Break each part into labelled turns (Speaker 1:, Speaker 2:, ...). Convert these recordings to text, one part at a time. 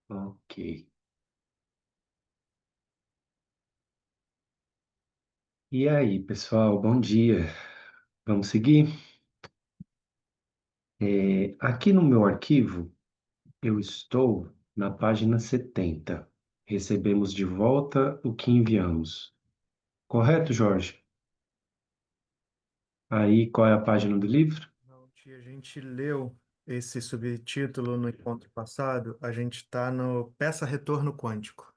Speaker 1: Ok. E aí, pessoal, bom dia. Vamos seguir? Aqui no meu arquivo, eu estou na página 70. Recebemos de volta o que enviamos. Correto, Jorge? Aí, qual é a página do livro?
Speaker 2: Não, tia, a gente leu esse subtítulo no encontro passado, a gente está no Peça Retorno Quântico.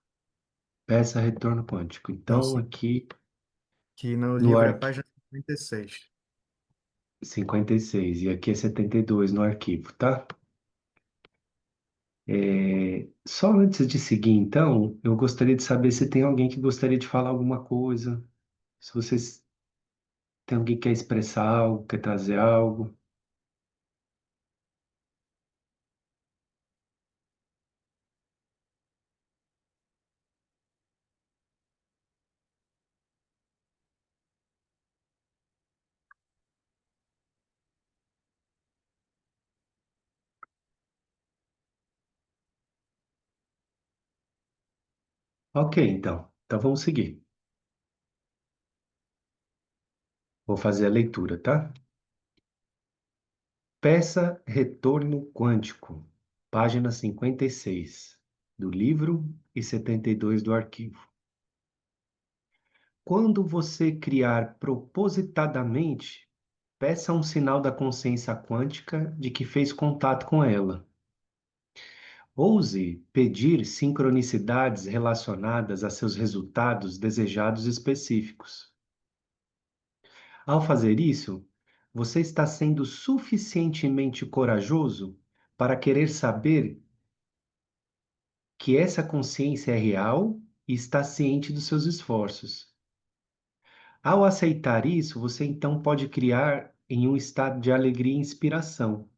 Speaker 1: Peça retorno quântico. Então,
Speaker 2: Isso.
Speaker 1: aqui
Speaker 2: Que no
Speaker 1: no
Speaker 2: livro é a
Speaker 1: arquivo
Speaker 2: página 56.
Speaker 1: 56 e aqui é 72 no arquivo, tá? Só antes de seguir, então, eu gostaria de saber se tem alguém que gostaria de falar alguma coisa. Se vocês tem alguém que quer expressar algo, quer trazer algo. Ok, então. Então vamos seguir. Vou fazer a leitura, tá? Peça Retorno Quântico, página 56 do livro e 72 do arquivo. Quando você criar propositadamente, peça um sinal da consciência quântica de que fez contato com ela. Ouse pedir sincronicidades relacionadas a seus resultados desejados específicos. Ao fazer isso, você está sendo suficientemente corajoso para querer saber que essa consciência é real e está ciente dos seus esforços. Ao aceitar isso, você então pode criar em um estado de alegria e inspiração.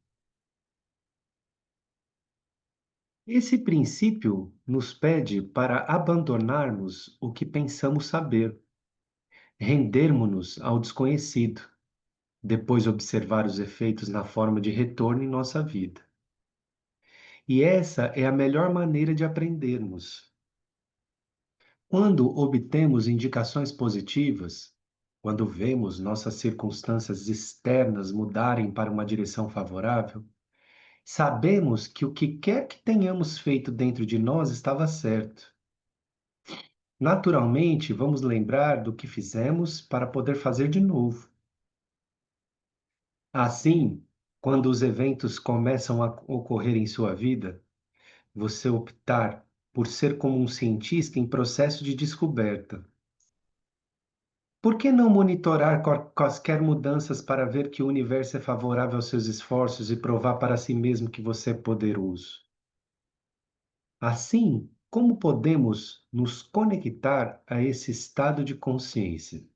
Speaker 1: Esse princípio nos pede para abandonarmos o que pensamos saber, rendermos-nos ao desconhecido, depois observar os efeitos na forma de retorno em nossa vida. E essa é a melhor maneira de aprendermos. Quando obtemos indicações positivas, quando vemos nossas circunstâncias externas mudarem para uma direção favorável, sabemos que o que quer que tenhamos feito dentro de nós estava certo. Naturalmente, vamos lembrar do que fizemos para poder fazer de novo. Assim, quando os eventos começam a ocorrer em sua vida, você optar por ser como um cientista em processo de descoberta. Por que não monitorar quaisquer mudanças para ver que o universo é favorável aos seus esforços e provar para si mesmo que você é poderoso? Assim, como podemos nos conectar a esse estado de consciência?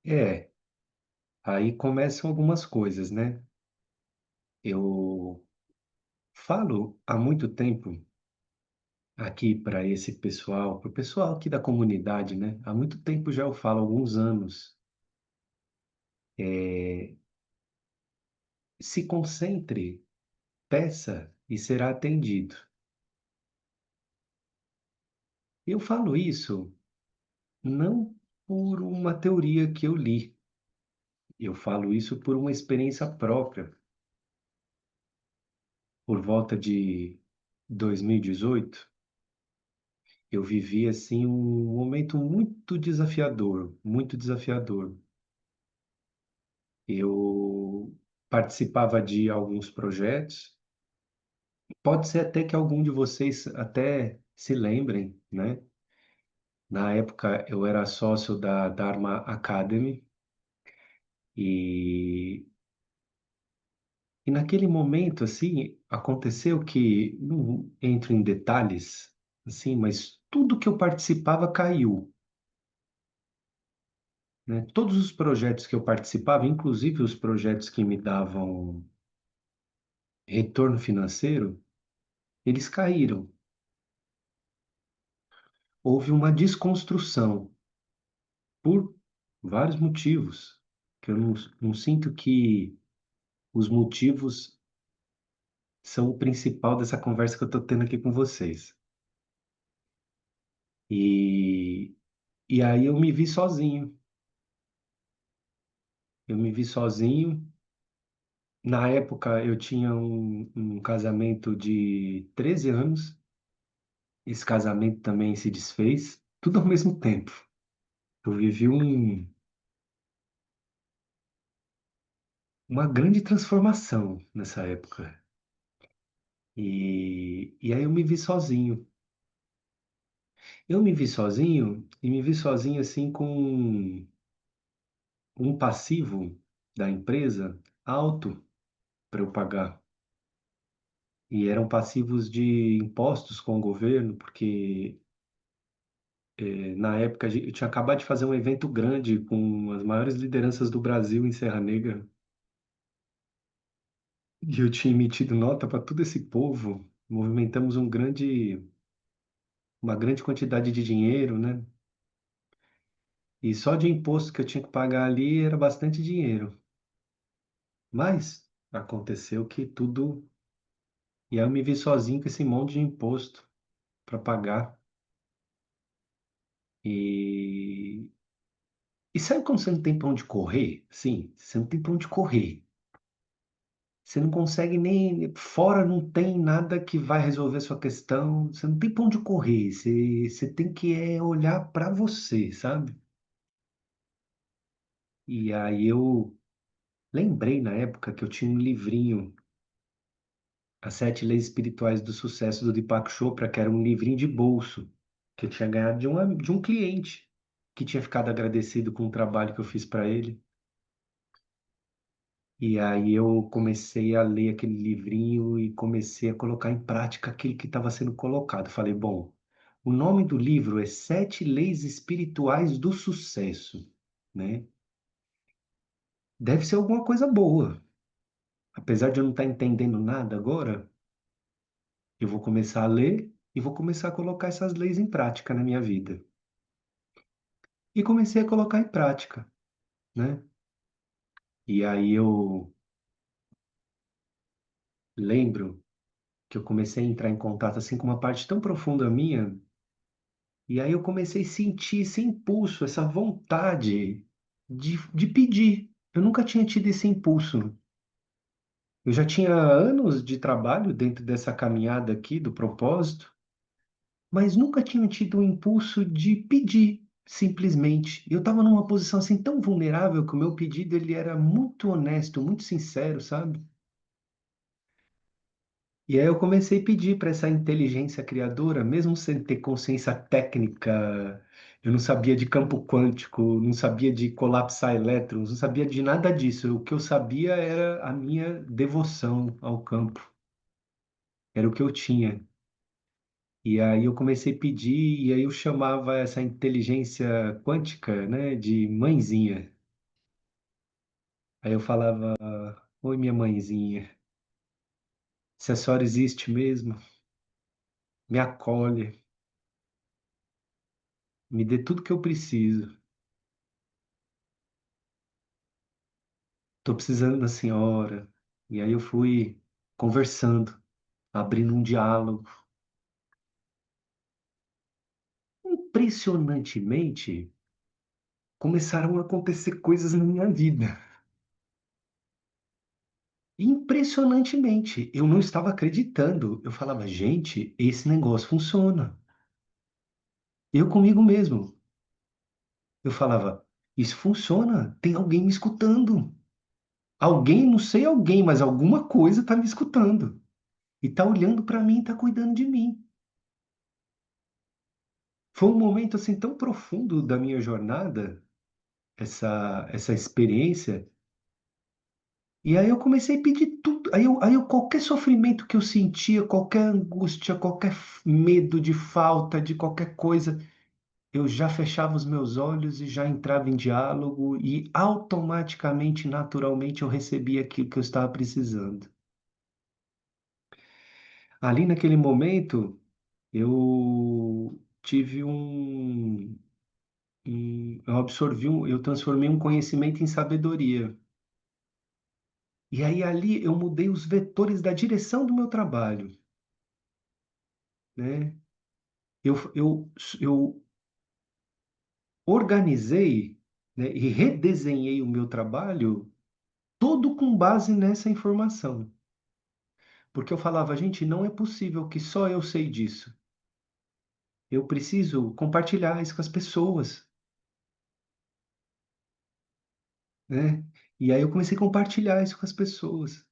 Speaker 1: É, aí começam algumas coisas, né? Eu falo há muito tempo aqui para esse pessoal, para o pessoal aqui da comunidade, né? Há muito tempo já eu falo, há alguns anos. Se concentre, peça e será atendido. Eu falo isso não por uma teoria que eu li, eu falo isso por uma experiência própria. Por volta de 2018, eu vivi assim um momento muito desafiador, muito desafiador. Eu participava de alguns projetos. Pode ser até que algum de vocês até se lembrem, né? Na época eu era sócio da Dharma Academy e, e naquele momento assim aconteceu que não entro em detalhes assim, mas tudo que eu participava caiu, né? Todos os projetos que eu participava, inclusive os projetos que me davam retorno financeiro, eles caíram. Houve uma desconstrução por vários motivos, que eu não sinto que os motivos são o principal dessa conversa que eu estou tendo aqui com vocês. E, e aí eu me vi sozinho. Eu me vi sozinho. Na época eu tinha um casamento de 13 anos. Esse casamento também se desfez, tudo ao mesmo tempo. Eu vivi uma grande transformação nessa época. E aí eu me vi sozinho. Eu me vi sozinho e me vi sozinho assim com um passivo da empresa alto para eu pagar. E eram passivos de impostos com o governo, porque na época eu tinha acabado de fazer um evento grande com as maiores lideranças do Brasil em Serra Negra. E eu tinha emitido nota para todo esse povo. Movimentamos uma grande quantidade de dinheiro, né? E só de imposto que eu tinha que pagar ali era bastante dinheiro. Mas aconteceu que tudo. E aí eu me vi sozinho com esse monte de imposto para pagar. E... e sabe quando você não tem pra onde correr? Sim, você não tem pra onde correr. Você não consegue nem. Fora não tem nada que vai resolver a sua questão. Você não tem pra onde correr. Você tem que olhar para você, sabe? E aí eu lembrei na época que eu tinha um livrinho, As Sete Leis Espirituais do Sucesso, do Deepak Chopra, que era um livrinho de bolso, que eu tinha ganhado de um cliente, que tinha ficado agradecido com o trabalho que eu fiz para ele. E aí eu comecei a ler aquele livrinho e comecei a colocar em prática aquilo que estava sendo colocado. Falei, bom, o nome do livro é Sete Leis Espirituais do Sucesso, né? Deve ser alguma coisa boa. Apesar de eu não estar entendendo nada agora, eu vou começar a ler e vou começar a colocar essas leis em prática na minha vida. E comecei a colocar em prática, né? E aí eu lembro que eu comecei a entrar em contato assim com uma parte tão profunda minha. E aí eu comecei a sentir esse impulso, essa vontade de pedir. Eu nunca tinha tido esse impulso. Eu já tinha anos de trabalho dentro dessa caminhada aqui do propósito, mas nunca tinha tido o impulso de pedir, simplesmente. Eu estava numa posição assim tão vulnerável que o meu pedido ele era muito honesto, muito sincero, sabe? E aí eu comecei a pedir para essa inteligência criadora, mesmo sem ter consciência técnica, eu não sabia de campo quântico, não sabia de colapsar elétrons, não sabia de nada disso. O que eu sabia era a minha devoção ao campo, era o que eu tinha. E aí eu comecei a pedir, e aí eu chamava essa inteligência quântica, né, de mãezinha. Aí eu falava, oi, minha mãezinha, se a senhora existe mesmo, me acolhe, me dê tudo que eu preciso. Tô precisando da senhora. E aí eu fui conversando, abrindo um diálogo. Impressionantemente, começaram a acontecer coisas na minha vida. Impressionantemente, eu não estava acreditando. Eu falava, gente, esse negócio funciona. Eu comigo mesmo. Eu falava, isso funciona. Tem alguém me escutando. Alguém, não sei alguém, mas alguma coisa está me escutando. E está olhando para mim, está cuidando de mim. Foi um momento assim tão profundo da minha jornada, essa experiência. E aí eu comecei a pedir tudo. Qualquer sofrimento que eu sentia, qualquer angústia, qualquer medo de falta de qualquer coisa, eu já fechava os meus olhos e já entrava em diálogo e automaticamente, naturalmente, eu recebia aquilo que eu estava precisando. Ali naquele momento, eu tive eu transformei um conhecimento em sabedoria. E aí ali eu mudei os vetores da direção do meu trabalho, né? Eu organizei, né, e redesenhei o meu trabalho todo com base nessa informação. Porque eu falava, gente, não é possível que só eu sei disso. Eu preciso compartilhar isso com as pessoas, né? E aí eu comecei a compartilhar isso com as pessoas.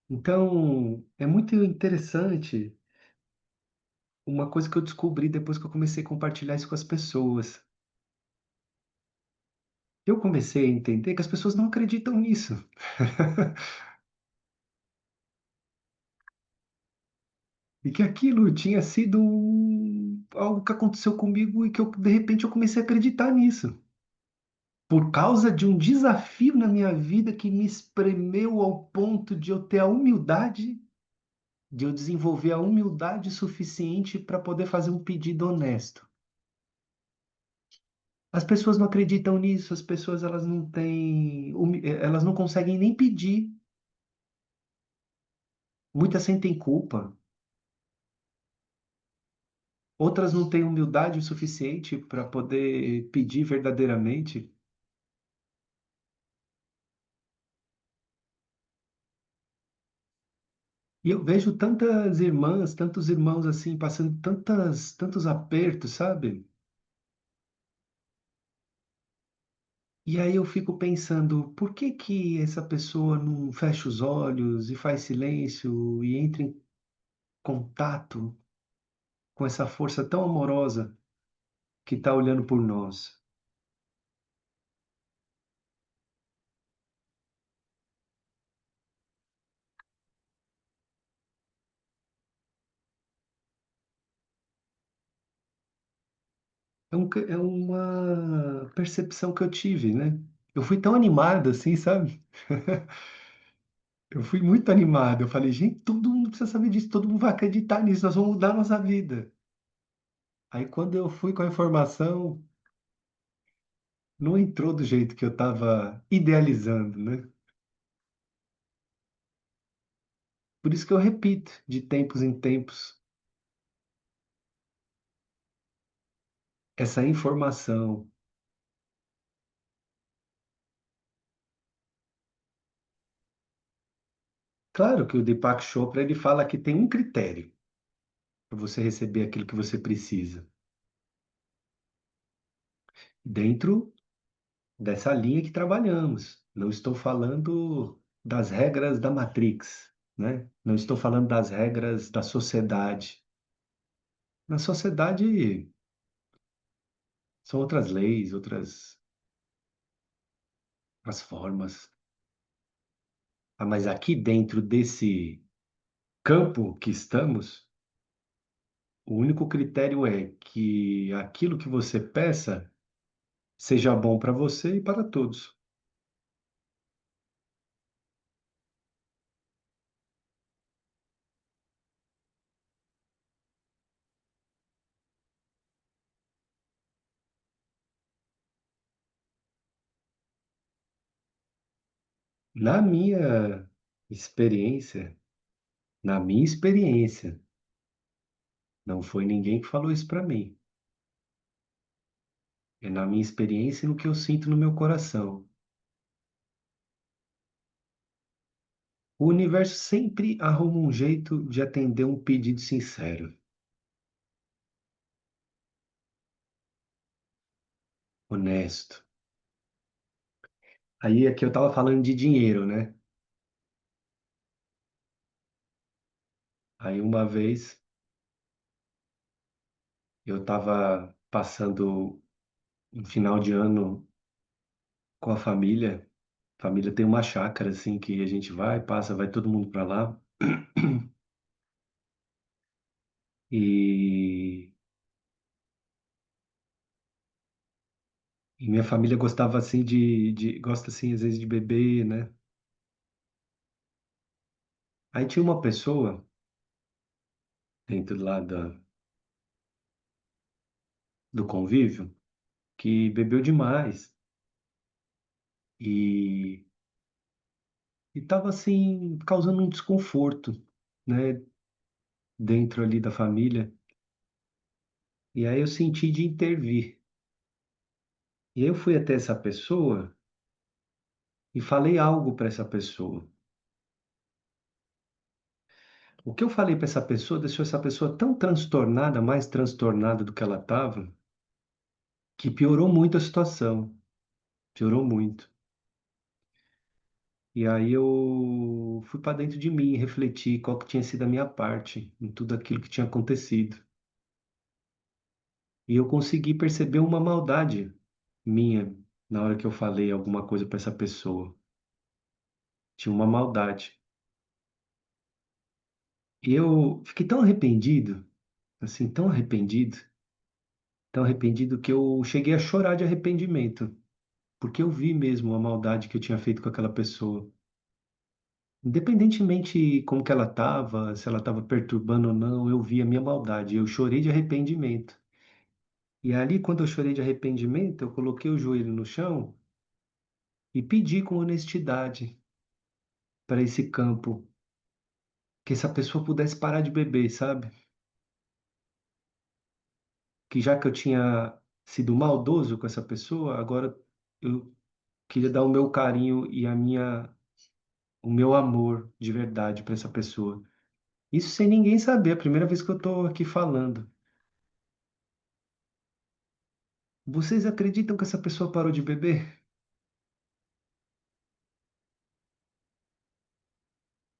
Speaker 1: Então, é muito interessante uma coisa que eu descobri depois que eu comecei a compartilhar isso com as pessoas. Eu comecei a entender que as pessoas não acreditam nisso. E que aquilo tinha sido algo que aconteceu comigo e que eu, de repente, eu comecei a acreditar nisso. Por causa de um desafio na minha vida que me espremeu ao ponto de eu ter a humildade, de eu desenvolver a humildade suficiente para poder fazer um pedido honesto. As pessoas não acreditam nisso, as pessoas elas não têm, elas não conseguem nem pedir. Muitas sentem culpa, outras não têm humildade o suficiente para poder pedir verdadeiramente. E eu vejo tantas irmãs, tantos irmãos assim, passando tantos apertos, sabe? E aí eu fico pensando, por que que essa pessoa não fecha os olhos e faz silêncio e entra em contato com essa força tão amorosa que está olhando por nós? É uma percepção que eu tive, né? Eu fui tão animado assim, sabe? Eu fui muito animado. Eu falei, gente, todo mundo precisa saber disso, todo mundo vai acreditar nisso, nós vamos mudar a nossa vida. Aí quando eu fui com a informação, não entrou do jeito que eu estava idealizando, né? Por isso que eu repito, de tempos em tempos, essa informação. Claro que o Deepak Chopra ele fala que tem um critério para você receber aquilo que você precisa, dentro dessa linha que trabalhamos. Não estou falando das regras da Matrix, né? Não estou falando das regras da sociedade. Na sociedade são outras leis, outras formas. Ah, mas aqui dentro desse campo que estamos, o único critério é que aquilo que você peça seja bom para você e para todos. Na minha experiência, na minha experiência, não foi ninguém que falou isso para mim. É na minha experiência e no que eu sinto no meu coração. O universo sempre arruma um jeito de atender um pedido sincero, honesto. Aí aqui eu estava falando de dinheiro, né? Aí uma vez eu estava passando um final de ano com a família. A família tem uma chácara assim que a gente vai, passa, vai todo mundo para lá. E, e minha família gostava assim gosta assim às vezes de beber, né? Aí tinha uma pessoa dentro lá do convívio que bebeu demais. e estava assim causando um desconforto, né, dentro ali da família. E aí eu senti de intervir. E aí eu fui até essa pessoa e falei algo para essa pessoa. O que eu falei para essa pessoa deixou essa pessoa tão transtornada, mais transtornada do que ela estava, que piorou muito a situação. Piorou muito. E aí eu fui para dentro de mim, refleti qual que tinha sido a minha parte em tudo aquilo que tinha acontecido. E eu consegui perceber uma maldade minha na hora que eu falei alguma coisa para essa pessoa. Tinha uma maldade. E eu fiquei tão arrependido, assim, tão arrependido que eu cheguei a chorar de arrependimento, porque eu vi mesmo a maldade que eu tinha feito com aquela pessoa. Independentemente como que ela estava, se ela estava perturbando ou não, eu vi a minha maldade. Eu chorei de arrependimento. E ali, quando eu chorei de arrependimento, eu coloquei o joelho no chão e pedi com honestidade para esse campo que essa pessoa pudesse parar de beber, sabe? Que já que eu tinha sido maldoso com essa pessoa, agora eu queria dar o meu carinho e o meu amor de verdade para essa pessoa. Isso sem ninguém saber, é a primeira vez que eu estou aqui falando. Vocês acreditam que essa pessoa parou de beber?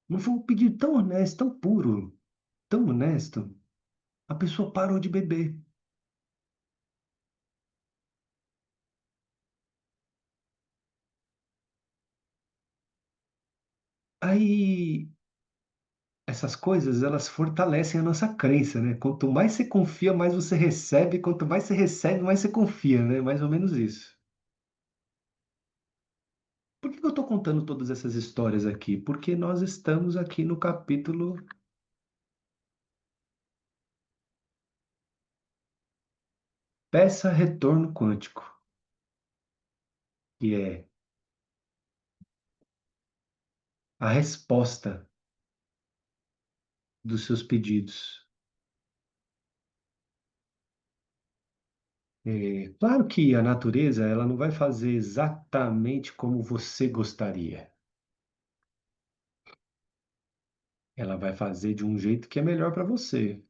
Speaker 1: Não foi um pedido tão honesto, tão puro, tão honesto. A pessoa parou de beber. Aí, essas coisas, elas fortalecem a nossa crença, né? Quanto mais você confia, mais você recebe. Quanto mais você recebe, mais você confia, né? Mais ou menos isso. Por que que eu estou contando todas essas histórias aqui? Porque nós estamos aqui no capítulo Peça Retorno Quântico, que é a resposta dos seus pedidos. É, claro que a natureza ela não vai fazer exatamente como você gostaria. Ela vai fazer de um jeito que é melhor para você,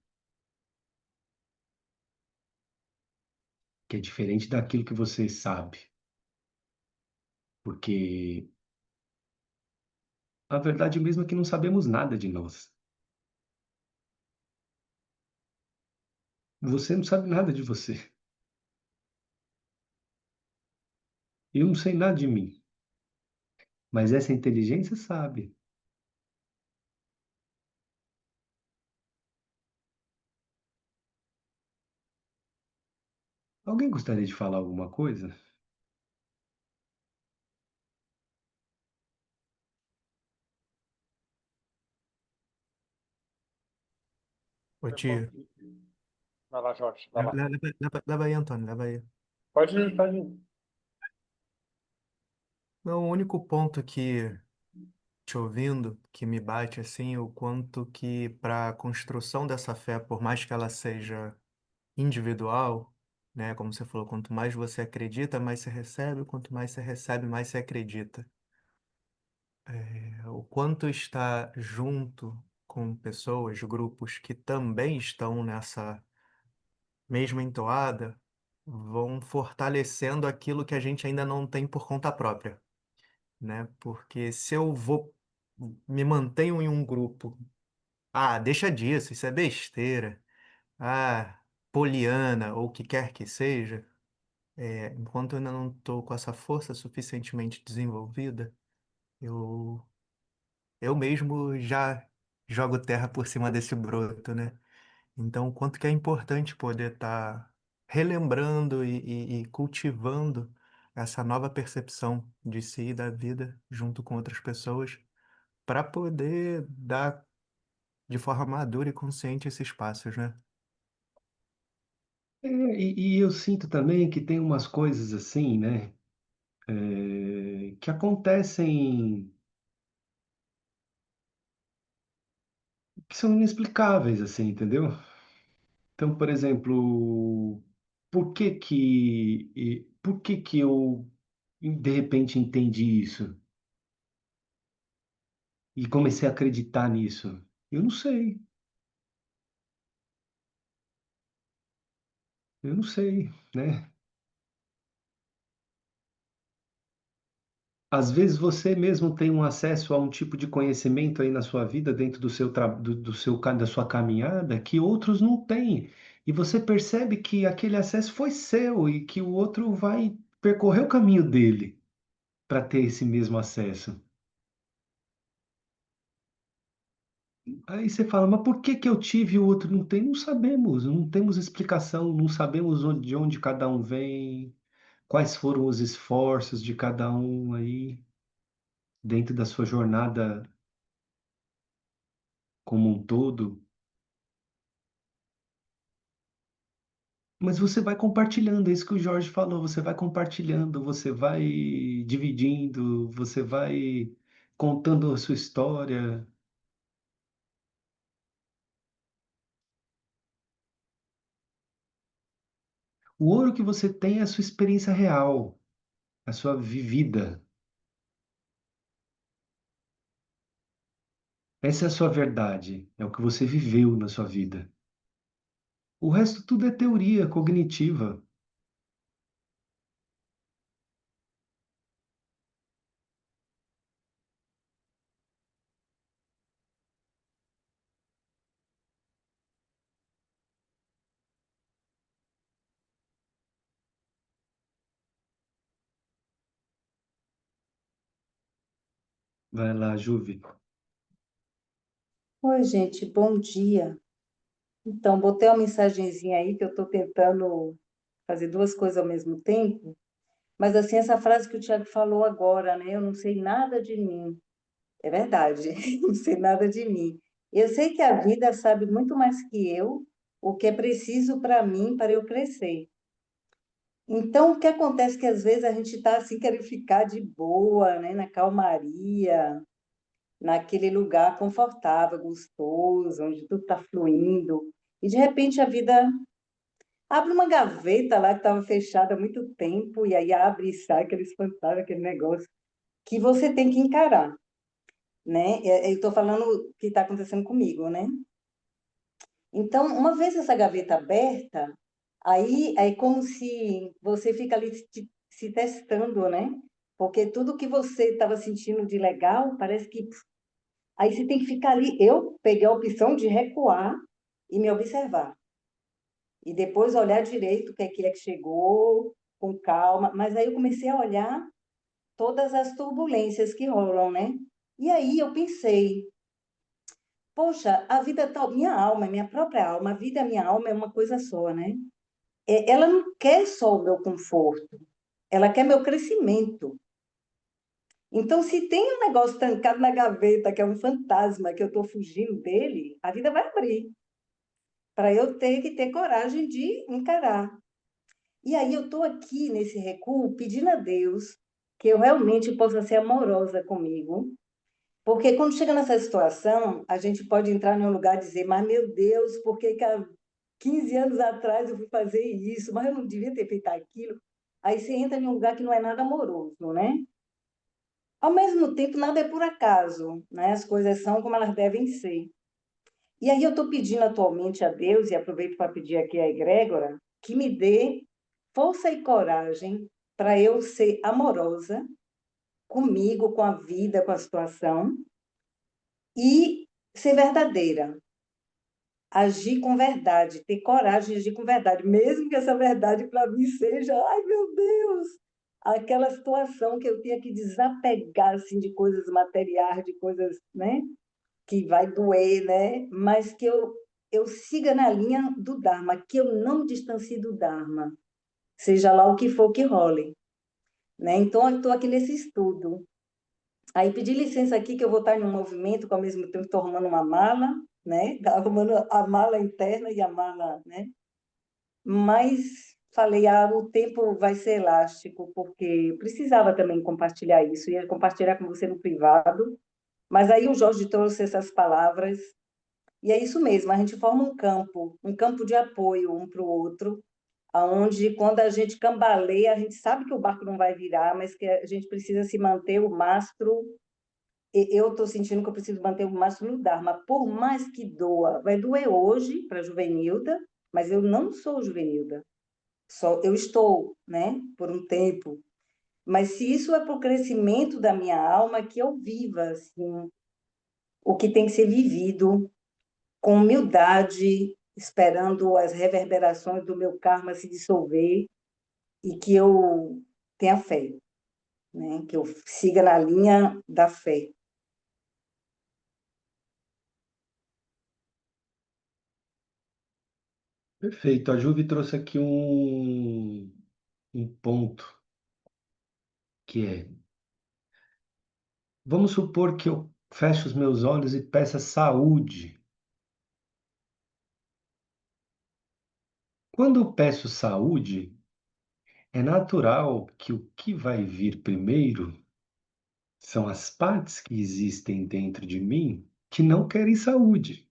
Speaker 1: que é diferente daquilo que você sabe. Porque a verdade mesmo é que não sabemos nada de nós. Você não sabe nada de você. Eu não sei nada de mim. Mas essa inteligência sabe. Alguém gostaria de falar alguma coisa?
Speaker 2: Ô, tio,
Speaker 3: Vai lá, Jorge, vai lá.
Speaker 2: leva aí, Antônio, leva aí.
Speaker 3: Pode ir, pode ir.
Speaker 2: Não, o único ponto que, te ouvindo, que me bate assim, o quanto que para a construção dessa fé, por mais que ela seja individual, né, como você falou, quanto mais você acredita, mais você recebe, quanto mais você recebe, mais você acredita. O quanto está junto com pessoas, grupos que também estão nessa mesma entoada, vão fortalecendo aquilo que a gente ainda não tem por conta própria, né? Porque se eu vou me mantenho em um grupo, deixa disso, isso é besteira, poliana ou o que quer que seja, enquanto eu ainda não estou com essa força suficientemente desenvolvida, eu eu mesmo já jogo terra por cima desse broto, né? Então, o quanto que é importante poder estar relembrando e cultivando essa nova percepção de si e da vida junto com outras pessoas para poder dar de forma madura e consciente esses passos, né?
Speaker 1: E eu sinto também que tem umas coisas assim, né? que acontecem, que são inexplicáveis, assim, entendeu? Então, por exemplo, por que que eu de repente entendi isso e comecei a acreditar nisso? Eu não sei, eu não sei, né? Às vezes você mesmo tem um acesso a um tipo de conhecimento aí na sua vida, dentro do seu, da sua caminhada, que outros não têm. E você percebe que aquele acesso foi seu e que o outro vai percorrer o caminho dele para ter esse mesmo acesso. Aí você fala, mas por que que eu tive e o outro não tem? Não sabemos, não temos explicação, não sabemos de onde cada um vem, quais foram os esforços de cada um aí dentro da sua jornada como um todo. Mas você vai compartilhando, é isso que o Jorge falou, você vai compartilhando, você vai dividindo, você vai contando a sua história. O ouro que você tem é a sua experiência real, a sua vivida. Essa é a sua verdade, é o que você viveu na sua vida. O resto tudo é teoria cognitiva. Vai lá, Juve.
Speaker 4: Oi, gente, bom dia. Então, botei uma mensagenzinha aí que eu estou tentando fazer duas coisas ao mesmo tempo, mas assim, essa frase que o Tiago falou agora, né? Eu não sei nada de mim. É verdade, não sei nada de mim. Eu sei que a vida sabe muito mais que eu o que é preciso para mim, para eu crescer. Então, o que acontece é que às vezes a gente está assim, querendo ficar de boa, né? Na calmaria, naquele lugar confortável, gostoso, onde tudo está fluindo. E de repente a vida abre uma gaveta lá que estava fechada há muito tempo, e aí abre e sai aquele espantalho, aquele negócio que você tem que encarar, né? Eu estou falando o que está acontecendo comigo, né? Então, uma vez essa gaveta aberta, aí é como se você fica ali se testando, né? Porque tudo que você estava sentindo de legal, parece que aí você tem que ficar ali. Eu peguei a opção de recuar e me observar. E depois olhar direito o que é que chegou, com calma. Mas aí eu comecei a olhar todas as turbulências que rolam, né? E aí eu pensei, poxa, a vida tal, minha alma, minha própria alma, a vida e a minha alma é uma coisa só, né? Ela não quer só o meu conforto, ela quer meu crescimento. Então, se tem um negócio trancado na gaveta, que é um fantasma, que eu estou fugindo dele, a vida vai abrir, para eu ter que ter coragem de encarar. E aí eu estou aqui nesse recuo pedindo a Deus que eu realmente possa ser amorosa comigo, porque quando chega nessa situação, a gente pode entrar num lugar e dizer, mas meu Deus, por que que há 15 anos atrás eu fui fazer isso, mas eu não devia ter feito aquilo. Aí você entra em um lugar que não é nada amoroso, né? Ao mesmo tempo, nada é por acaso, né? As coisas são como elas devem ser. E aí eu estou pedindo atualmente a Deus, e aproveito para pedir aqui a egrégora, que me dê força e coragem para eu ser amorosa comigo, com a vida, com a situação, e ser verdadeira, agir com verdade, ter coragem de agir com verdade, mesmo que essa verdade para mim seja, ai meu Deus, aquela situação que eu tenha que desapegar assim, de coisas materiais, de coisas, né? Que vai doer, né? Mas que eu siga na linha do Dharma, que eu não me distancie do Dharma, seja lá o que for que role, né? Então, eu estou aqui nesse estudo. Aí pedi licença aqui que eu vou estar em um movimento que ao mesmo tempo estou arrumando uma mala, né? Arrumando a mala interna e a mala, né? Mas falei, ah, o tempo vai ser elástico, porque precisava também compartilhar isso, ia compartilhar com você no privado, mas aí o Jorge trouxe essas palavras, e é isso mesmo, a gente forma um campo de apoio um para o outro, aonde quando a gente cambaleia, a gente sabe que o barco não vai virar, mas que a gente precisa se manter o mastro. Eu estou sentindo que eu preciso manter o mastro no Dharma, por mais que doa. Vai doer hoje para a Juvenilda, mas eu não sou Juvenilda. Só eu estou, né, por um tempo. Mas se isso é para o crescimento da minha alma, que eu viva assim, o que tem que ser vivido com humildade, esperando as reverberações do meu karma se dissolver e que eu tenha fé, né? Que eu siga na linha da fé.
Speaker 1: Perfeito. A Juve trouxe aqui um ponto que é, vamos supor que eu feche os meus olhos e peça saúde. Quando eu peço saúde, é natural que o que vai vir primeiro são as partes que existem dentro de mim que não querem saúde.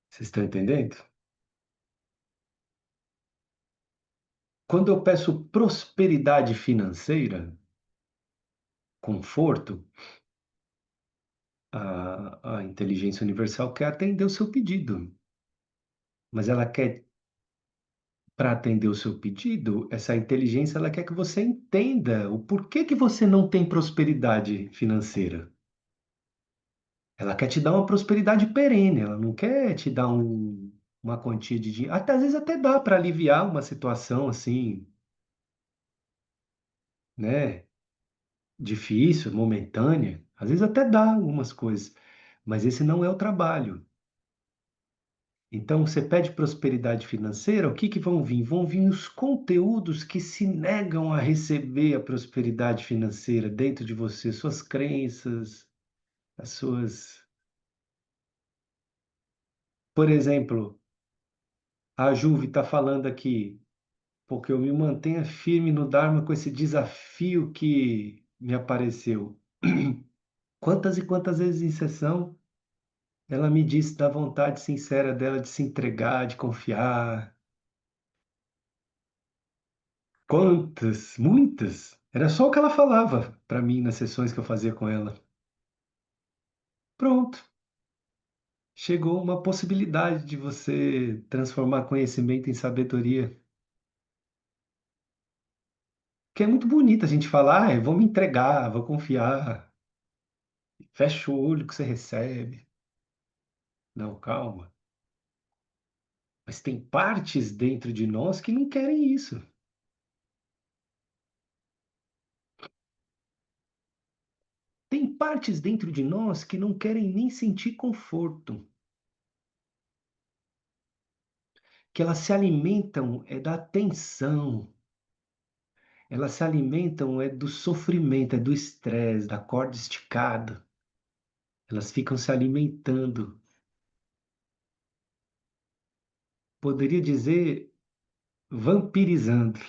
Speaker 1: Vocês estão entendendo? Quando eu peço prosperidade financeira, conforto, a inteligência universal quer atender o seu pedido. Mas ela quer, para atender o seu pedido, essa inteligência ela quer que você entenda o porquê que você não tem prosperidade financeira. Ela quer te dar uma prosperidade perene, ela não quer te dar uma quantia de dinheiro. Até, às vezes até dá para aliviar uma situação assim, né? Difícil, momentânea. Às vezes até dá algumas coisas, mas esse não é o trabalho. Então, você pede prosperidade financeira, o que que vão vir? Vão vir os conteúdos que se negam a receber a prosperidade financeira dentro de você, suas crenças, as suas. Por exemplo, a Juve está falando aqui, porque eu me mantenha firme no Dharma com esse desafio que me apareceu. Quantas e quantas vezes em sessão ela me disse da vontade sincera dela de se entregar, de confiar. Quantas? Muitas. Era só o que ela falava para mim nas sessões que eu fazia com ela. Pronto. Chegou uma possibilidade de você transformar conhecimento em sabedoria. Que é muito bonito a gente falar, ah, eu vou me entregar, vou confiar. Fecha o olho que você recebe. Não, calma. Mas tem partes dentro de nós que não querem isso. Tem partes dentro de nós que não querem nem sentir conforto. Que elas se alimentam é da tensão, elas se alimentam é do sofrimento, é do estresse, da corda esticada. Elas ficam se alimentando. Poderia dizer vampirizando.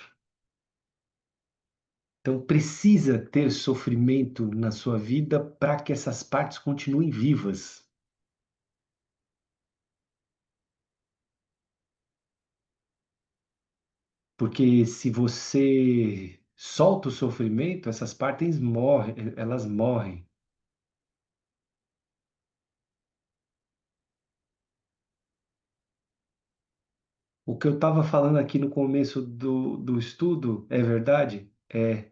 Speaker 1: Então precisa ter sofrimento na sua vida para que essas partes continuem vivas. Porque se você solta o sofrimento, essas partes morrem, elas morrem. O que eu estava falando aqui no começo do estudo é verdade? É,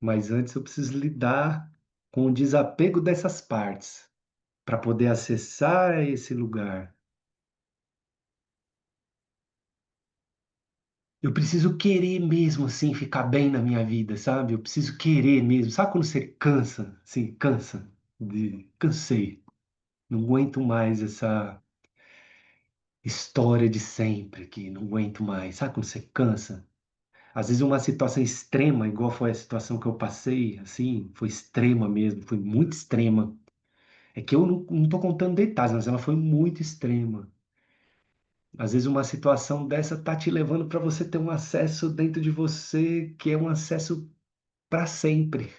Speaker 1: mas antes eu preciso lidar com o desapego dessas partes para poder acessar esse lugar. Eu preciso querer mesmo assim ficar bem na minha vida, sabe? Eu preciso querer mesmo. Sabe quando você cansa? Assim, cansa cansei. Não aguento mais essa história de sempre aqui, não aguento mais. Sabe quando você cansa? Às vezes uma situação extrema, igual foi a situação que eu passei, assim, foi extrema mesmo, foi muito extrema. É que eu não estou contando detalhes, mas ela foi muito extrema. Às vezes uma situação dessa tá te levando para você ter um acesso dentro de você que é um acesso para sempre,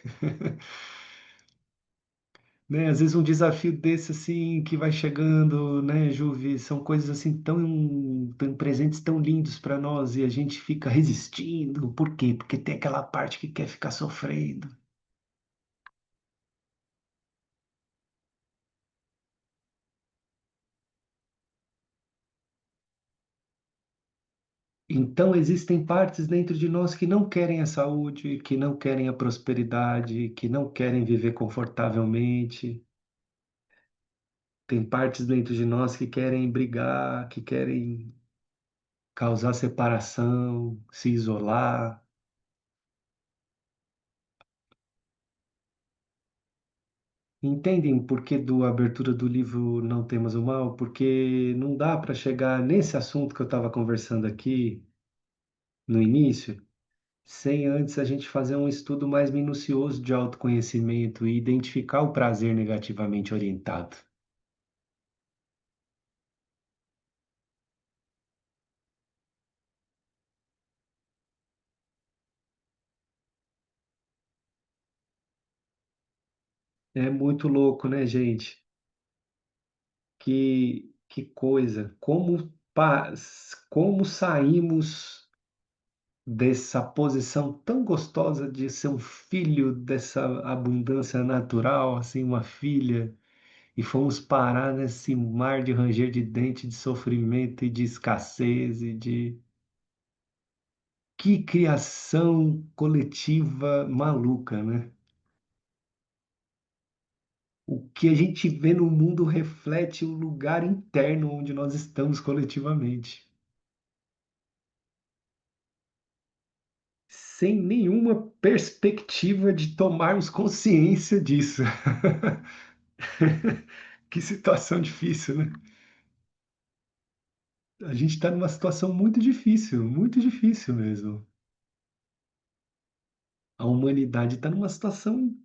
Speaker 1: né? Às vezes um desafio desse assim que vai chegando, né, Juvi, são coisas assim tão presentes tão lindos para nós e a gente fica resistindo. Por quê? Porque tem aquela parte que quer ficar sofrendo. Então, existem partes dentro de nós que não querem a saúde, que não querem a prosperidade, que não querem viver confortavelmente. Tem partes dentro de nós que querem brigar, que querem causar separação, se isolar. Entendem o porquê da abertura do livro Não Temas o Mal? Porque não dá para chegar nesse assunto que eu estava conversando aqui no início, sem antes a gente fazer um estudo mais minucioso de autoconhecimento e identificar o prazer negativamente orientado. É muito louco, né, gente? Que coisa! Como saímos dessa posição tão gostosa de ser um filho dessa abundância natural, assim, uma filha, e fomos parar nesse mar de ranger de dente, de sofrimento e de escassez e de que criação coletiva maluca, né? O que a gente vê no mundo reflete o lugar interno onde nós estamos coletivamente, sem nenhuma perspectiva de tomarmos consciência disso. Que situação difícil, né? A gente está numa situação muito difícil mesmo. A humanidade está numa situação.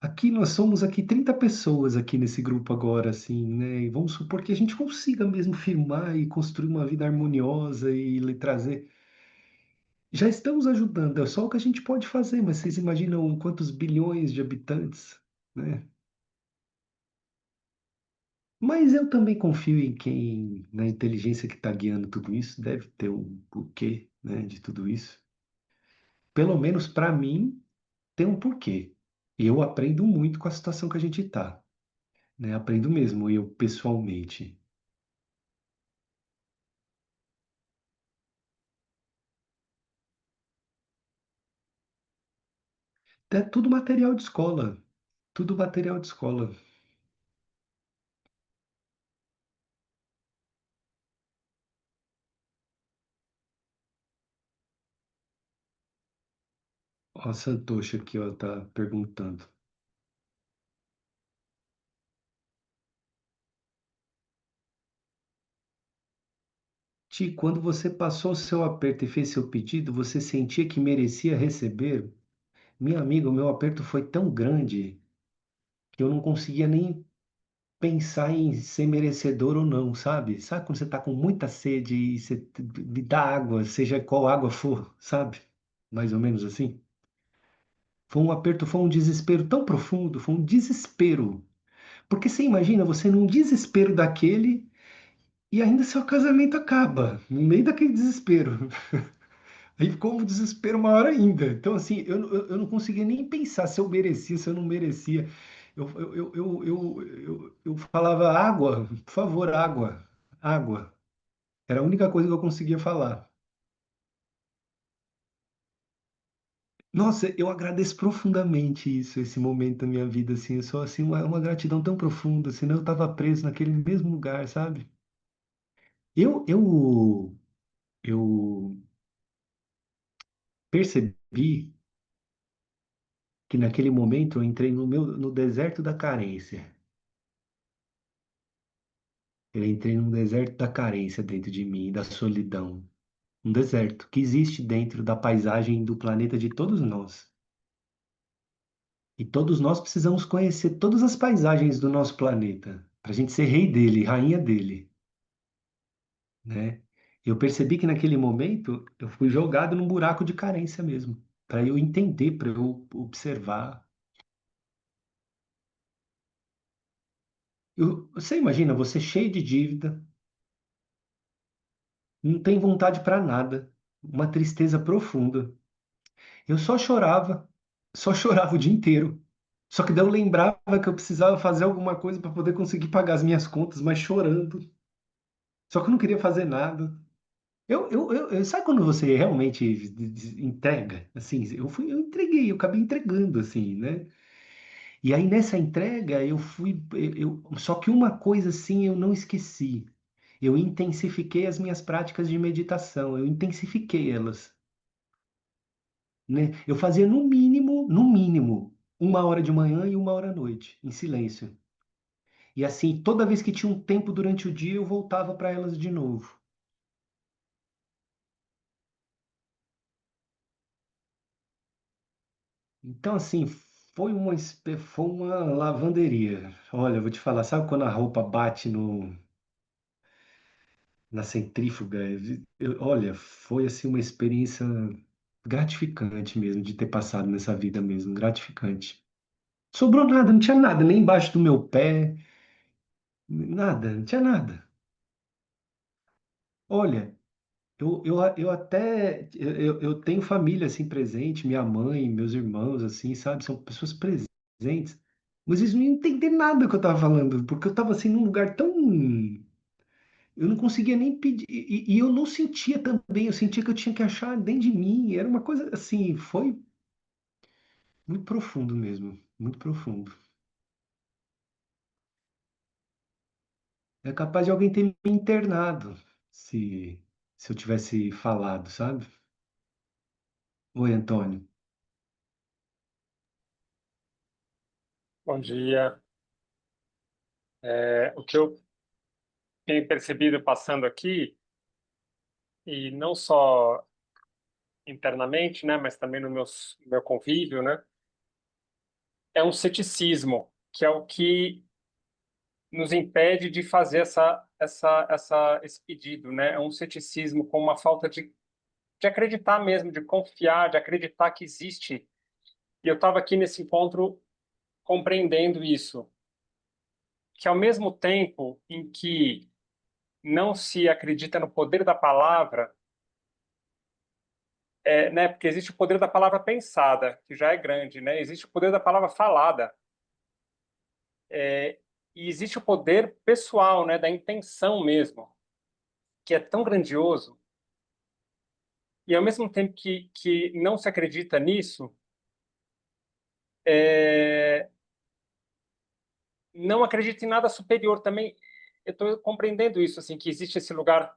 Speaker 1: Aqui nós somos aqui 30 pessoas aqui nesse grupo agora, assim, né? E vamos supor que a gente consiga mesmo firmar e construir uma vida harmoniosa e lhe trazer. Já estamos ajudando, é só o que a gente pode fazer, mas vocês imaginam quantos bilhões de habitantes, né? Mas eu também confio em quem, na inteligência que está guiando tudo isso, deve ter um porquê, né, de tudo isso. Pelo menos para mim, tem um porquê. E eu aprendo muito com a situação que a gente está, né? Aprendo mesmo, eu pessoalmente. É tudo material de escola, tudo material de escola. Ó, a Santoshi aqui, ó, tá perguntando. Ti, quando você passou o seu aperto e fez seu pedido, você sentia que merecia receber? Minha amiga, o meu aperto foi tão grande que eu não conseguia nem pensar em ser merecedor ou não, sabe? Sabe quando você tá com muita sede e você me dá água, seja qual água for, sabe? Mais ou menos assim. Foi um aperto, foi um desespero tão profundo, foi um desespero. Porque você imagina você num desespero daquele e ainda seu casamento acaba, no meio daquele desespero. Aí ficou um desespero maior ainda. Então, assim, eu não conseguia nem pensar se eu merecia, se eu não merecia. Eu falava água, por favor, água, água. Era a única coisa que eu conseguia falar. Nossa, eu agradeço profundamente isso, esse momento da minha vida, assim, eu sou assim, uma gratidão tão profunda, senão eu estava preso naquele mesmo lugar, sabe? Eu, eu, eu percebi que naquele momento eu entrei no deserto da carência. Eu entrei num deserto da carência dentro de mim, da solidão. Um deserto que existe dentro da paisagem do planeta de todos nós. E todos nós precisamos conhecer todas as paisagens do nosso planeta, para a gente ser rei dele, rainha dele. né? Eu percebi que naquele momento eu fui jogado num buraco de carência mesmo, para eu entender, para eu observar. Você imagina, você cheio de dívida, não tem vontade para nada, uma tristeza profunda. Eu só chorava o dia inteiro. Só que daí eu lembrava que eu precisava fazer alguma coisa para poder conseguir pagar as minhas contas, mas chorando. Só que eu não queria fazer nada. Sabe quando você realmente entrega? Assim, eu entreguei, eu acabei entregando, assim, né? E aí nessa entrega eu fui, só que uma coisa assim eu não esqueci. Eu intensifiquei as minhas práticas de meditação, eu intensifiquei elas, né? Eu fazia no mínimo, 1 hora de manhã e 1 hora à noite, em silêncio. E assim, toda vez que tinha um tempo durante o dia, eu voltava para elas de novo. Então, assim, foi uma lavanderia. Olha, eu vou te falar, sabe quando a roupa bate no, na centrífuga? Olha, foi assim uma experiência gratificante mesmo de ter passado nessa vida mesmo, gratificante. Sobrou nada, não tinha nada, nem embaixo do meu pé, nada, não tinha nada. Olha, eu até eu tenho família assim presente, minha mãe, meus irmãos assim, sabe, são pessoas presentes, mas eles não entenderam nada que eu tava falando, porque eu tava assim num lugar tão eu não conseguia nem pedir e eu não sentia também, eu sentia que eu tinha que achar dentro de mim, era uma coisa assim, foi muito profundo mesmo, muito profundo. É capaz de alguém ter me internado se se eu tivesse falado, sabe? Oi, Antônio.
Speaker 3: Bom dia. O que eu tenho percebido passando aqui, e não só internamente, né, mas também no meu convívio, né, é um ceticismo, que é o que nos impede de fazer esse pedido, né? É um ceticismo com uma falta de acreditar mesmo, de confiar, de acreditar que existe. E eu estava aqui nesse encontro compreendendo isso, que ao mesmo tempo em que não se acredita no poder da palavra, né? Porque existe o poder da palavra pensada, que já é grande, né? Existe o poder da palavra falada, é, e existe o poder pessoal, né? Da intenção mesmo, que é tão grandioso. E ao mesmo tempo que não se acredita nisso, é, não acredita em nada superior também. Eu estou compreendendo isso, assim, que existe esse lugar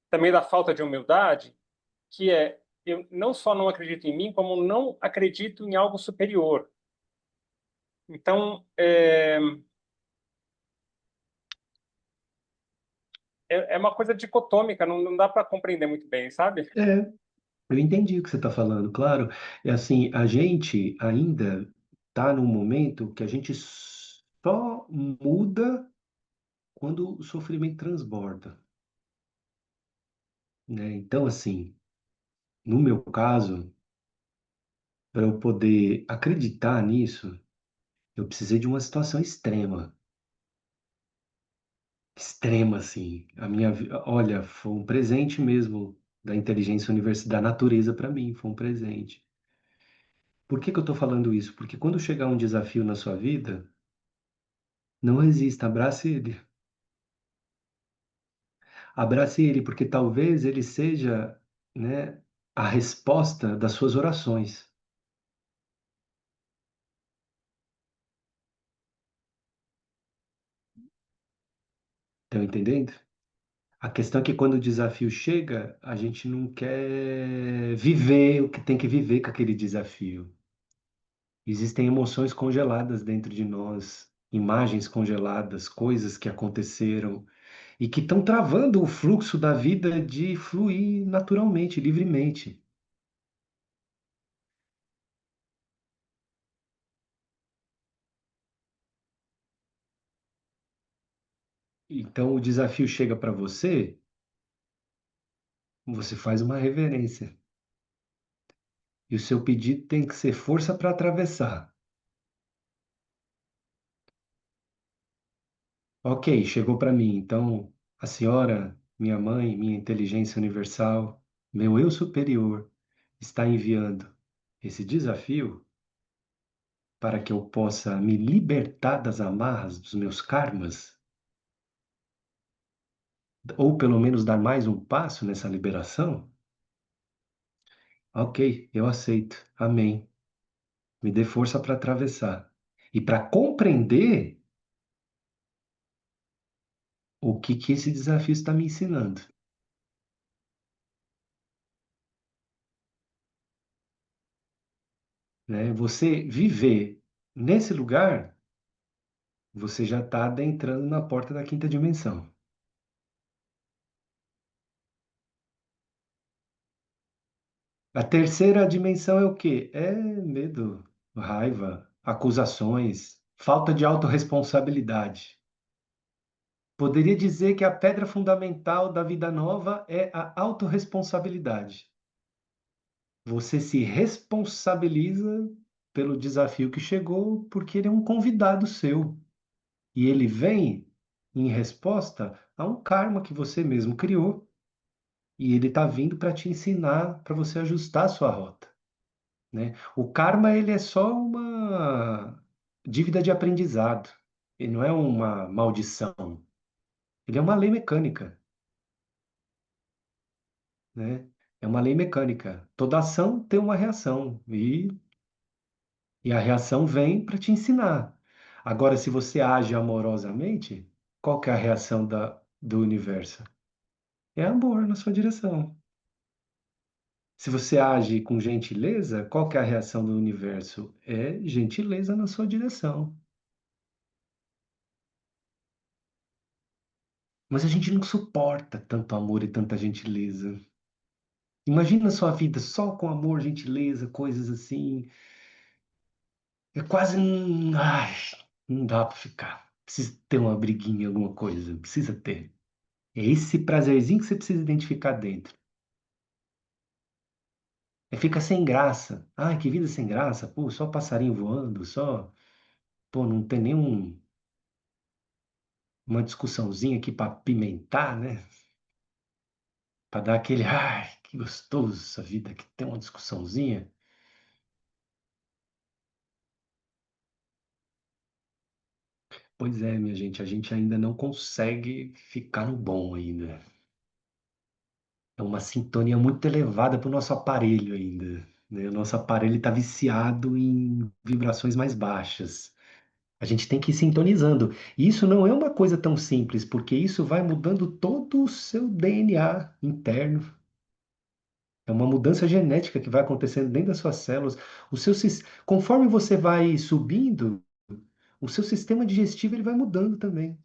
Speaker 3: também da falta de humildade, que é eu não só não acredito em mim, como não acredito em algo superior. Então, é uma coisa dicotômica, não dá para compreender muito bem, sabe?
Speaker 1: É, eu entendi o que você está falando, claro. É assim, a gente ainda está num momento que a gente só muda quando o sofrimento transborda, né? Então, assim, no meu caso, para eu poder acreditar nisso, eu precisei de uma situação extrema, extrema, assim. Olha, foi um presente mesmo da inteligência da natureza para mim, foi um presente. Por que que eu estou falando isso? Porque quando chegar um desafio na sua vida, não resista, abrace ele. Abrace ele, porque talvez ele seja, né, a resposta das suas orações. Estão entendendo? A questão é que quando o desafio chega, a gente não quer viver o que tem que viver com aquele desafio. Existem emoções congeladas dentro de nós, imagens congeladas, coisas que aconteceram e que estão travando o fluxo da vida de fluir naturalmente, livremente. Então o desafio chega para você. Você faz uma reverência. E o seu pedido tem que ser força para atravessar. Ok, chegou para mim. Então, a senhora, minha mãe, minha inteligência universal, meu eu superior, está enviando esse desafio para que eu possa me libertar das amarras dos meus karmas, ou pelo menos dar mais um passo nessa liberação. Ok, eu aceito. Amém. Me dê força para atravessar. E para compreender o que que esse desafio está me ensinando, né? Você viver nesse lugar, você já está adentrando na porta da quinta dimensão. A terceira dimensão é o quê? É medo, raiva, acusações, falta de autorresponsabilidade. Poderia dizer que a pedra fundamental da vida nova é a autorresponsabilidade. Você se responsabiliza pelo desafio que chegou, porque ele é um convidado seu. E ele vem em resposta a um karma que você mesmo criou. E ele está vindo para te ensinar, para você ajustar a sua rota, né? O karma, ele é só uma dívida de aprendizado. Ele não é uma maldição. Ele é uma lei mecânica, né? É uma lei mecânica. Toda ação tem uma reação. E a reação vem para te ensinar. Agora, se você age amorosamente, qual que é a reação do universo? É amor na sua direção. Se você age com gentileza, qual que é a reação do universo? É gentileza na sua direção. Mas a gente não suporta tanto amor e tanta gentileza. Imagina a sua vida só com amor, gentileza, coisas assim. É quase. Ai, não dá para ficar. Precisa ter uma briguinha, alguma coisa. Precisa ter. É esse prazerzinho que você precisa identificar dentro. É fica sem graça. Ai, que vida sem graça. Pô, só passarinho voando, só. Pô, não tem nenhum uma discussãozinha aqui para pimentar, né? Para dar aquele, ai, que gostoso essa vida que tem uma discussãozinha. Pois é, minha gente, a gente ainda não consegue ficar no bom ainda. É uma sintonia muito elevada para o nosso aparelho ainda, né? O nosso aparelho está viciado em vibrações mais baixas. A gente tem que ir sintonizando. E isso não é uma coisa tão simples, porque isso vai mudando todo o seu DNA interno. É uma mudança genética que vai acontecendo dentro das suas células. Conforme você vai subindo, o seu sistema digestivo ele vai mudando também.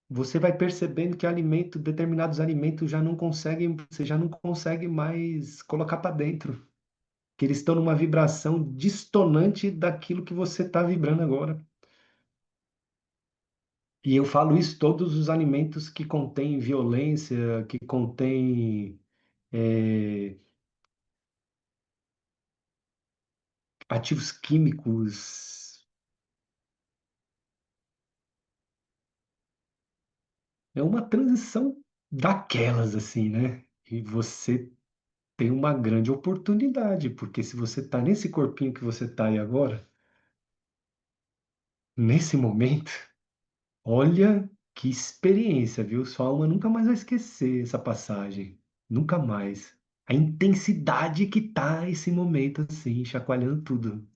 Speaker 1: Você vai percebendo que determinados alimentos já não conseguem, você já não consegue mais colocar para dentro, que eles estão numa vibração distonante daquilo que você está vibrando agora. E eu falo isso todos os alimentos que contêm violência, que contêm ativos químicos. É uma transição daquelas, assim, né? E você tem uma grande oportunidade, porque se você está nesse corpinho que você está aí agora, nesse momento, olha que experiência, viu? Sua alma nunca mais vai esquecer essa passagem. Nunca mais. A intensidade que tá esse momento, assim, chacoalhando tudo,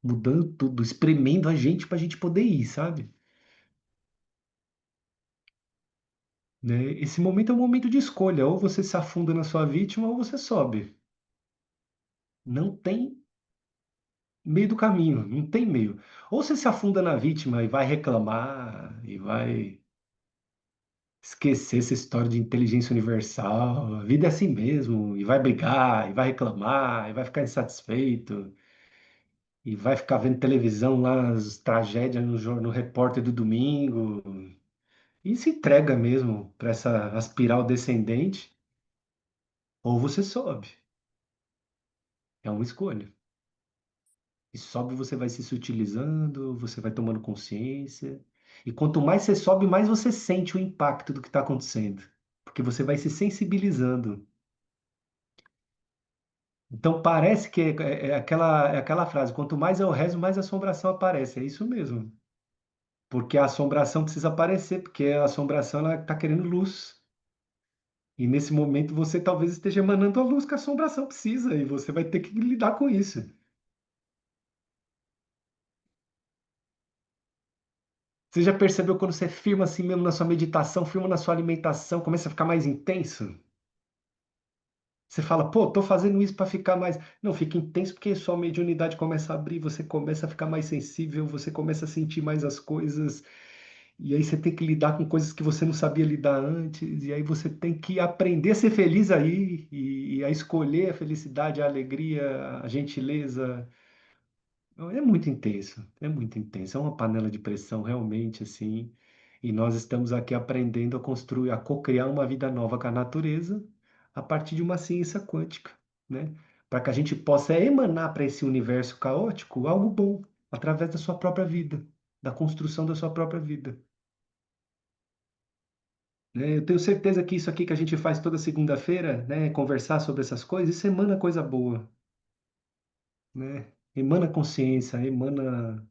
Speaker 1: mudando tudo, espremendo a gente para a gente poder ir, sabe? Né? Esse momento é um momento de escolha. Ou você se afunda na sua vítima, ou você sobe. Não tem meio do caminho, não tem meio. Ou você se afunda na vítima e vai reclamar, e vai esquecer essa história de inteligência universal. A vida é assim mesmo, e vai brigar, e vai reclamar, e vai ficar insatisfeito, e vai ficar vendo televisão lá, as tragédias no Repórter do domingo. e se entrega mesmo para essa espiral descendente, ou você sobe. É uma escolha. E sobe, você vai se sutilizando, você vai tomando consciência. E quanto mais você sobe, mais você sente o impacto do que está acontecendo. Porque você vai se sensibilizando. Então parece que é aquela frase: quanto mais eu rezo, mais assombração aparece. É isso mesmo. Porque a assombração precisa aparecer, porque a assombração ela está querendo luz. E nesse momento você talvez esteja emanando a luz que a assombração precisa, e você vai ter que lidar com isso. Você já percebeu quando você firma assim mesmo na sua meditação, firma na sua alimentação, começa a ficar mais intenso? Você fala, pô, tô fazendo isso para ficar mais. Não, fica intenso porque sua mediunidade começa a abrir, você começa a ficar mais sensível, você começa a sentir mais as coisas, e aí você tem que lidar com coisas que você não sabia lidar antes, e aí você tem que aprender a ser feliz aí, e a escolher a felicidade, a alegria, a gentileza. É muito intenso, é uma panela de pressão realmente assim. E nós estamos aqui aprendendo a construir, a co-criar uma vida nova com a natureza a partir de uma ciência quântica, né? Para que a gente possa emanar para esse universo caótico algo bom, através da sua própria vida, da construção da sua própria vida. Né? Eu tenho certeza que isso aqui que a gente faz toda segunda-feira, né, conversar sobre essas coisas, isso emana coisa boa, né? Emana consciência, emana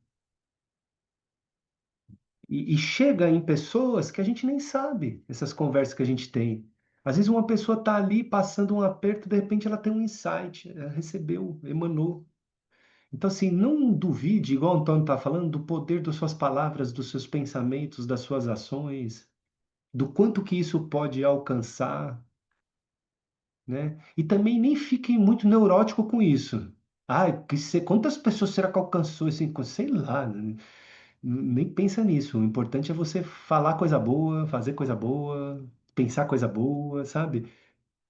Speaker 1: e chega em pessoas que a gente nem sabe, essas conversas que a gente tem. Às vezes uma pessoa está ali passando um aperto, de repente ela tem um insight, ela recebeu, emanou. Então, assim, não duvide, igual o Antônio está falando, do poder das suas palavras, dos seus pensamentos, das suas ações, do quanto que isso pode alcançar, né? E também nem fique muito neurótico com isso. Ah, quantas pessoas será que alcançou esse encontro? Sei lá, né? Nem pensa nisso. O importante é você falar coisa boa, fazer coisa boa, pensar coisa boa, sabe?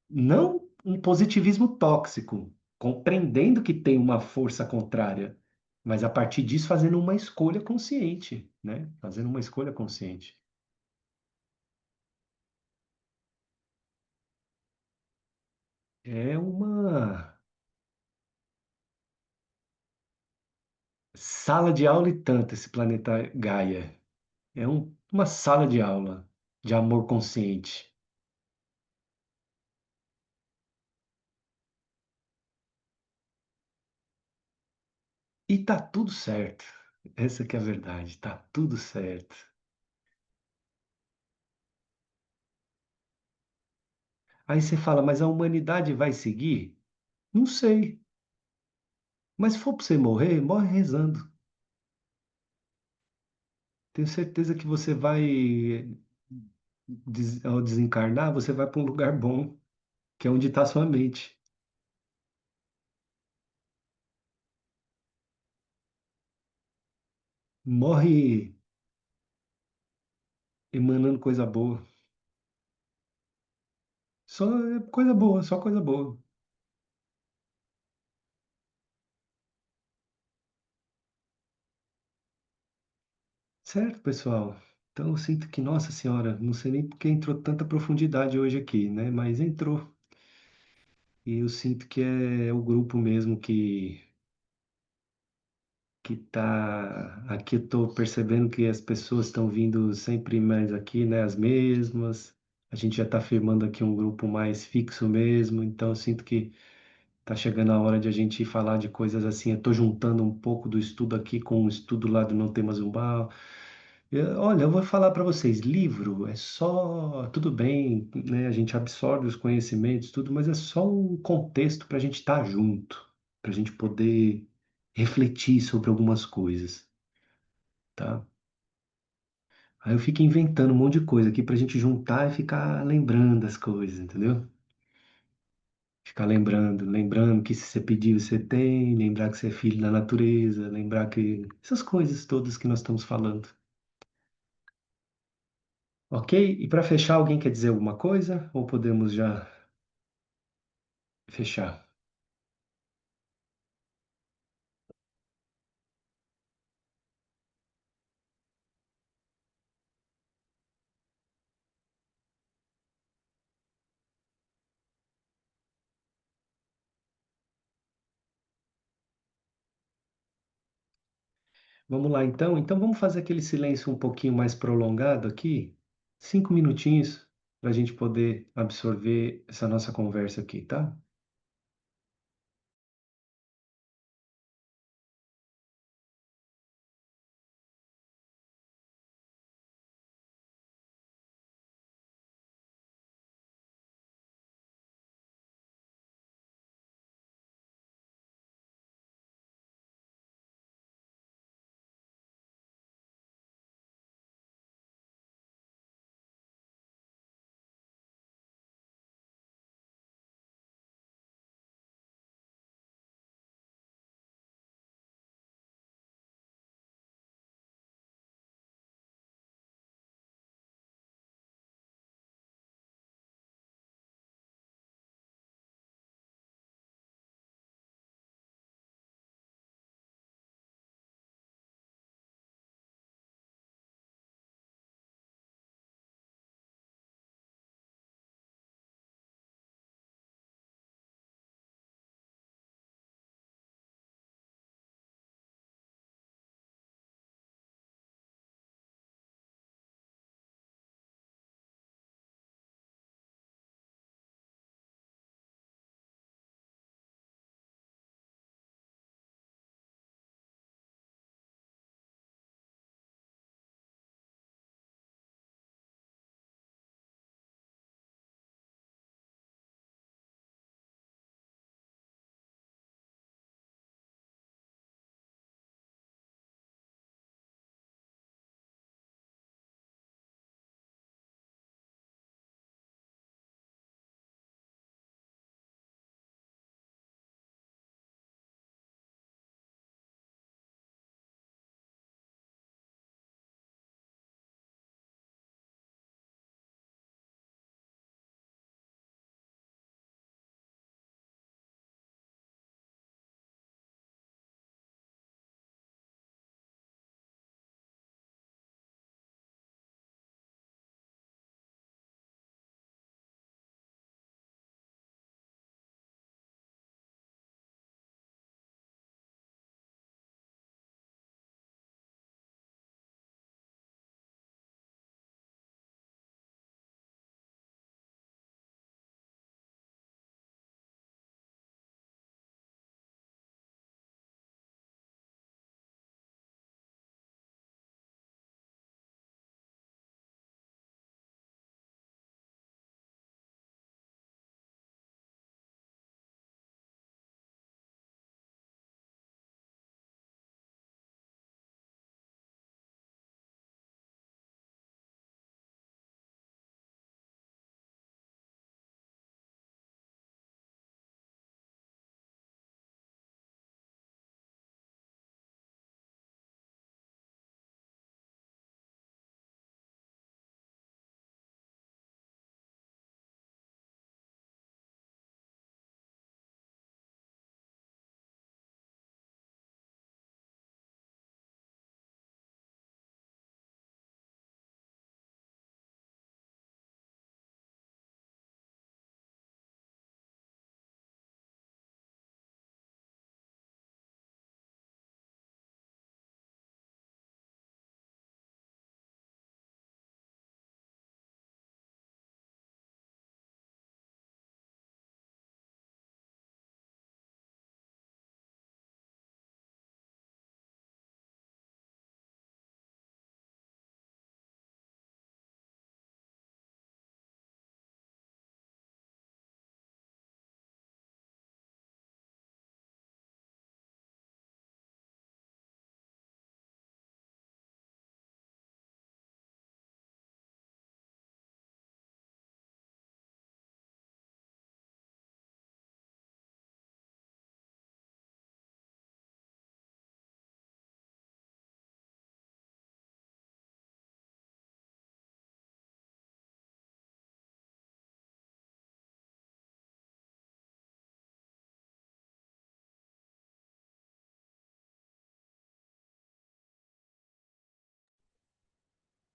Speaker 1: Não um positivismo tóxico, compreendendo que tem uma força contrária, mas a partir disso fazendo uma escolha consciente, né? Fazendo uma escolha consciente. É uma sala de aula e tanto esse planeta Gaia. É uma sala de aula de amor consciente. E tá tudo certo. Essa que é a verdade, tá tudo certo. Aí você fala, mas a humanidade vai seguir? Não sei. Mas se for para você morrer, morre rezando. Tenho certeza que você vai, ao desencarnar, você vai para um lugar bom, que é onde está sua mente. Morre emanando coisa boa. Só coisa boa, só coisa boa. Certo, pessoal? Então eu sinto que, nossa senhora, não sei nem por que entrou tanta profundidade hoje aqui, né? Mas entrou. E eu sinto que é o grupo mesmo que tá aqui. Eu tô percebendo que as pessoas estão vindo sempre mais aqui, né? As mesmas. A gente já está firmando aqui um grupo mais fixo mesmo, então eu sinto que tá chegando a hora de a gente falar de coisas assim. Eu tô juntando um pouco do estudo aqui com o estudo lá do Não Temas Umbral. Olha, eu vou falar para vocês, livro é só, tudo bem, né? A gente absorve os conhecimentos, tudo, mas é só um contexto para a gente estar junto, para a gente poder refletir sobre algumas coisas, tá? Aí eu fico inventando um monte de coisa aqui para a gente juntar e ficar lembrando das coisas, entendeu? Ficar lembrando que se você pedir, você tem, lembrar que você é filho da natureza, lembrar que essas coisas todas que nós estamos falando. Ok? E para fechar, alguém quer dizer alguma coisa? Ou podemos já fechar? Vamos lá, então. Então, vamos fazer aquele silêncio um pouquinho mais prolongado aqui. 5 minutinhos para a gente poder absorver essa nossa conversa aqui, tá?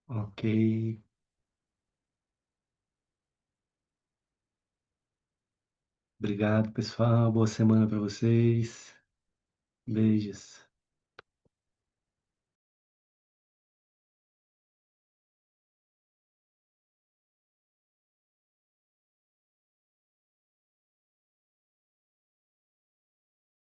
Speaker 1: Ok. Obrigado, pessoal. Boa semana para vocês. Beijos.